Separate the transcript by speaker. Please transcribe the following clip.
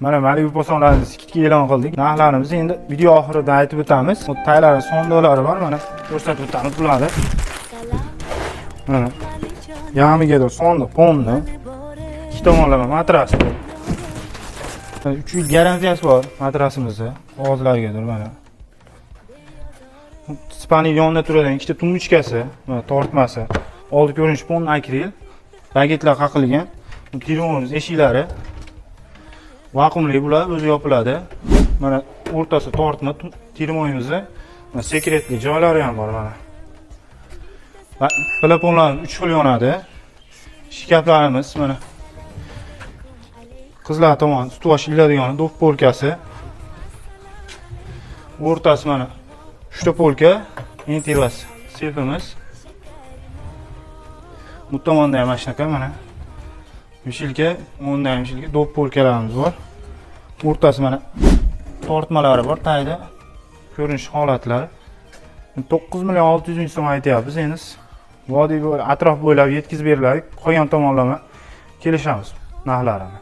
Speaker 1: Mana Malibu posonlarni skidga e'lon qildik. Narxlarimizni endi video oxirida aytib o'tamiz. Bu taylari sondolari bor, mana ko'rsatib o'tamiz bularni. Mana yamiga sonda ponni. Ikki tomonlama matras. 3 yil garantiyasi bor matrasimizda. Qog'ozlargadir mana. Spanning yonida turadigan ikkita tumbuchkasi, mana tortmasi. Oldi ko'rinish pon akril. Paketlar qaqilgan. Telefonimiz eshiklari vakuumli bular, o'zi yopiladi. Mana o'rtasi tortma telefonimizda. Mana sekretli joylari ham bor mana. Telefonlar 3 xil yonadi. Shkaflarimiz mana. Qizlar tomon ustuvor iladigan dop polkasi. O'rtasi mana 3 ta polka, intiras sefimiz. Bu tomonda ham shunaqa mana. Mishilka, o'nda ham mishilka dop polkalarimiz bor. O'rtasi mana tortmalari bor, tayda ko'rinish holatlari. 9 million 600 ming so'm aytyapmiz. Endi vodiy bo'ylab, atrof bo'ylab yetkazib beriladi. Qolgan tomonlama kelishamiz narxlarini.